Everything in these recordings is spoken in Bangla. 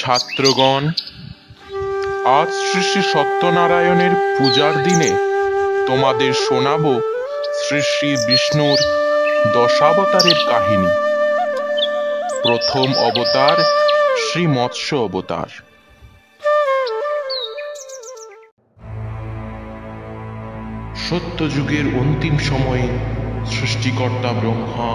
ছাত্রগণ, আজ শ্রী শ্রী সত্যনারায়ণের পূজার দিনে তোমাদের শোনাব শ্রী শ্রী বিষ্ণুর দশাবতারের কাহিনী। প্রথম অবতার শ্রী মৎস্য অবতার। সত্যযুগের অন্তিম সময়ে সৃষ্টিকর্তা ব্রহ্মা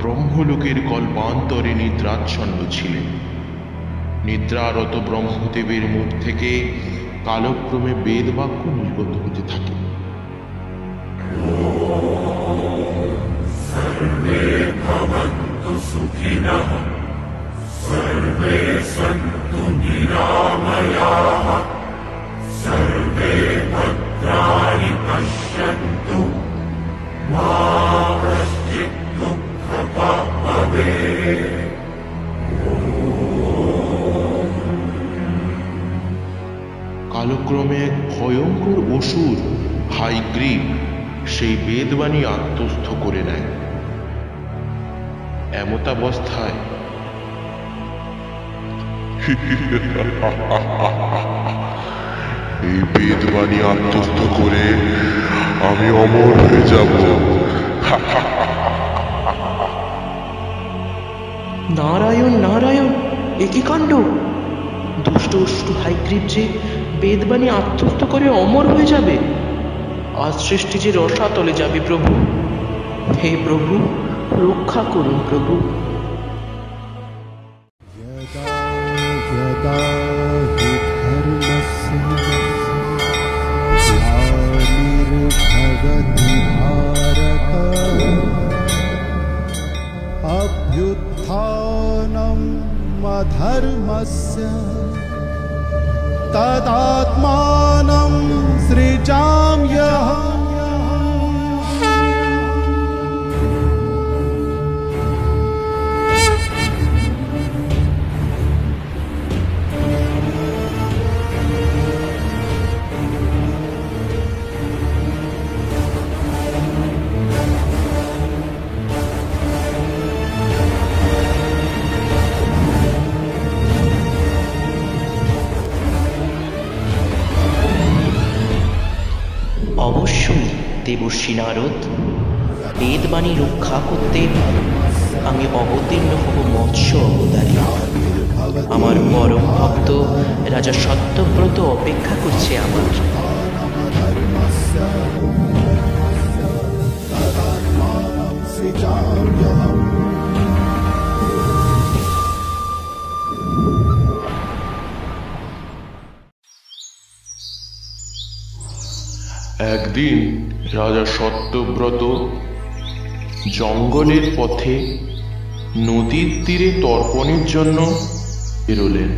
ব্রহ্মলোকের কল্পান্তরে নিদ্রাচ্ছন্ন ছিলেন। নিদ্রারত ব্রহ্মদেবের মুখ থেকে কালক্রমে বেদবাক্য নির্গত হতে থাকে। সর্বে ভবন্তু সুখিনঃ, সর্বে সন্তু নিরাময়াঃ, সর্বে ভদ্রাণি পশ্যন্তু, মা কশ্চিৎ দুঃখভাগ্ ভবেৎ। কালক্রমে এক ভয়ঙ্কর অসুর হায়গ্রীব সেই বেদবাণী আত্মস্থ করে নেয়। এমতাবস্থায় এই বেদবাণী আত্মস্থ করে আমি অমর হয়ে যাব। নারায়ণ নারায়ণ, এ কি কাণ্ড! দুষ্ট অসুর হায়গ্রীব যে বেদবাণী আত্মস্থ করে অমর হয়ে যাবে। আজ সৃষ্টি যে রসাতলে যাবে প্রভু। হে প্রভু, রক্ষা করুন প্রভু। अभ्युत्थानम् अधर्मस्य तदात्मानं सृजाम्यहम्। অবশ্যই দেবর্ষি নারদ, বেদবাণী রক্ষা করতে আমি অবতীর্ণ হব মৎস্য অবতারে। আমার পরম ভক্ত রাজা সত্যব্রত অপেক্ষা করছে আমার। একদিন রাজা সত্যব্রত জঙ্গলের পথে নদীর তীরে তর্পণের জন্য বেরোলেন।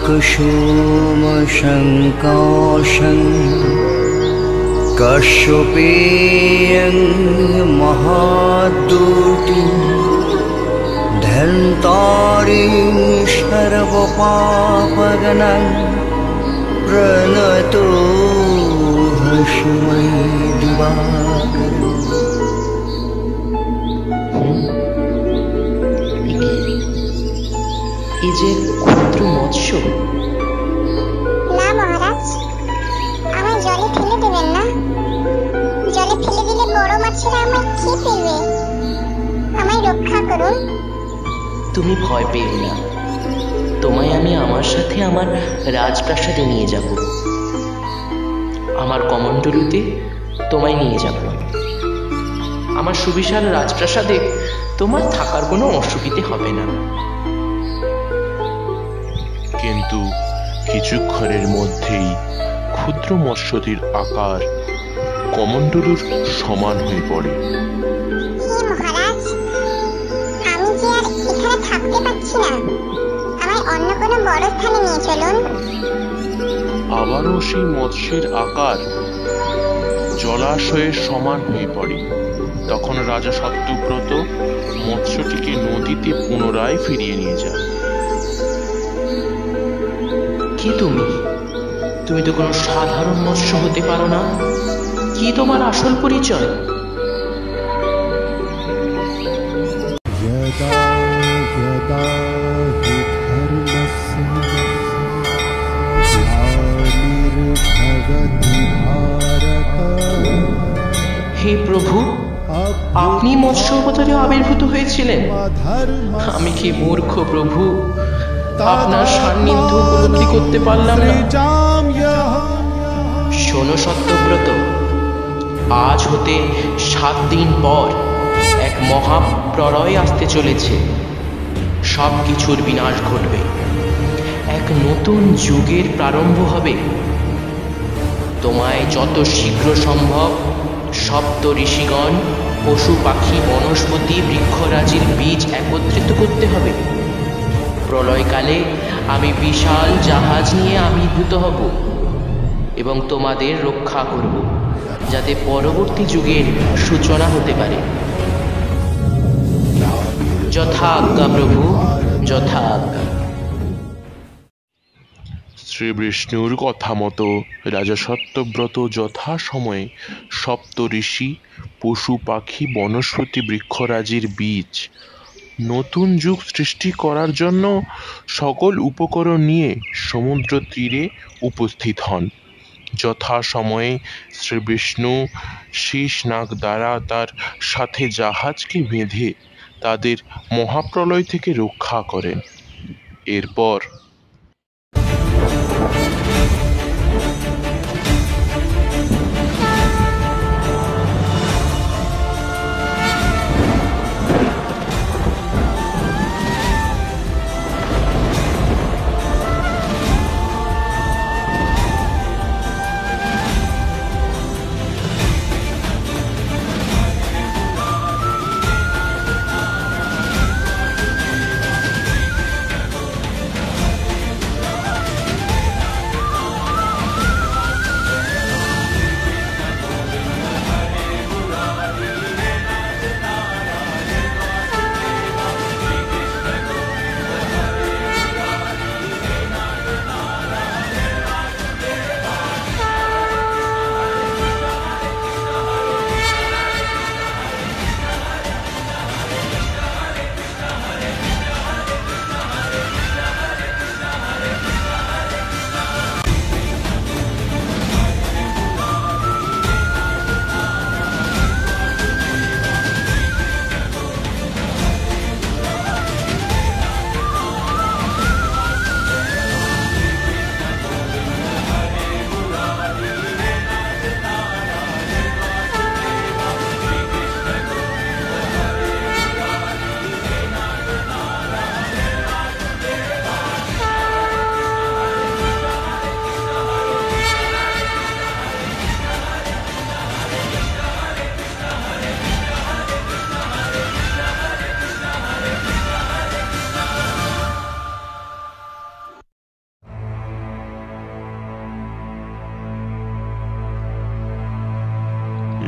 कुसुम शङ्काशं कश्यपेयं महाद्युतिं धन्तारिं सर्वपापगणं प्रणतो हस्मै दिवाकरम्। এই যে ক্ষুদ্র মৎস্য। না মহারাজ, আমায় জলে ফেলে দেবেন না। জলে ফেলে দিলে বড় মাছেরা আমায় খেয়ে ফেলবে। আমায় রক্ষা করুন। তুমি ভয় পেও না, তোমায় আমি আমার সাথে আমার রাজপ্রাসাদে নিয়ে যাব। আমার কমণ্ডলুতে তোমায় নিয়ে যাব। আমার সুবিশাল রাজপ্রাসাদে তোমার থাকার কোনো অসুবিধে হবে না। কিন্তু কিছুক্ষণের মধ্যেই ক্ষুদ্র মৎস্যটির আকার কমণ্ডলুর সমান হয়ে পড়ে। হে মহারাজ, আমি যে আর এখানে থাকতে পারছি না। আমায় অন্য কোনো বড় স্থানে নিয়ে চলুন। আবারও সেই মৎস্যের আকার জলাশয়ের সমান হয়ে পড়ে। তখন রাজা সত্যব্রত মৎস্যটিকে নদীতে পুনরায় ফিরিয়ে নিয়ে যান। কি তুমি তুমি তো কোনো সাধারণ মৎস্য হতে পারো না। কি তোমার আসল পরিচয়? यदा यदा हि धर्मस्य ग्लानिर्भवति भारत। হে প্রভু, আপনি মৎস্য অবতারে আবির্ভূত হয়েছিলেন। আমি কি মূর্খ প্রভু, আপনার সান্নিধ্য উপলব্ধি করতে পারলাম না। শোনো সত্যব্রত, আজ হতে 7 দিন পর এক মহাপ্রলয় আসতে চলেছে। সব কিছুর বিনাশ ঘটবে, এক নতুন যুগের প্রারম্ভ হবে। তোমায় যত শীঘ্র সম্ভব সপ্ত ঋষিগণ, পশু পাখি, বনস্পতি, বৃক্ষরাজির বীজ একত্রিত করতে হবে। প্রলয়কালে আমি বিশাল জাহাজ নিয়ে আবির্ভূত হব এবং তোমাদের রক্ষা করব, যাতে পরবর্তী যুগের সূচনা হতে পারে। যথা আজ্ঞা প্রভু, যথা আজ্ঞা। শ্রী বিষ্ণুর কথা মতো রাজা সত্যব্রত যথাসময়ে সপ্ত ঋষি, পশু পাখি, বনস্পতি, বৃক্ষরাজির বীজ, নতুন যুগ সৃষ্টি করার জন্য সকল উপকরণ নিয়ে সমুদ্র তীরে উপস্থিত হন। যথাসময়ে শ্রী বিষ্ণু শীষ নাগ দ্বারা তার সাথে জাহাজকে বেঁধে তাদের মহাপ্রলয় থেকে রক্ষা করেন। এরপর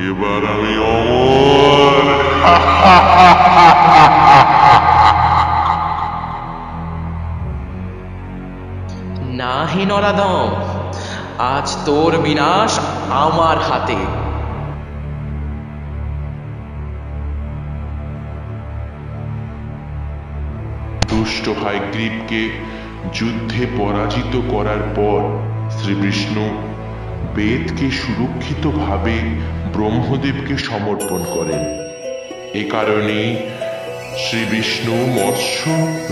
এবার আমি অমর। না হে নরাধম, আজ তোর বিনাশ আমার হাতে। দুষ্ট হায়গ্রীবকে যুদ্ধে পরাজিত করার পর শ্রীবিষ্ণু বেদকে সুরক্ষিতভাবে ব্রহ্মদেবকে সমর্পণ করেন। এ কারণেই শ্রীবিষ্ণু মৎস্য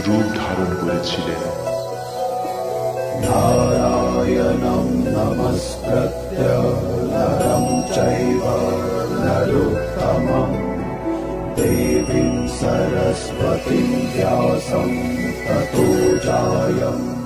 রূপ ধারণ করেছিলেন। नारायणं नमस्कृत्य नरं चैव नरोत्तमं देवीं सरस्वतीं व्यासं ततो जायम्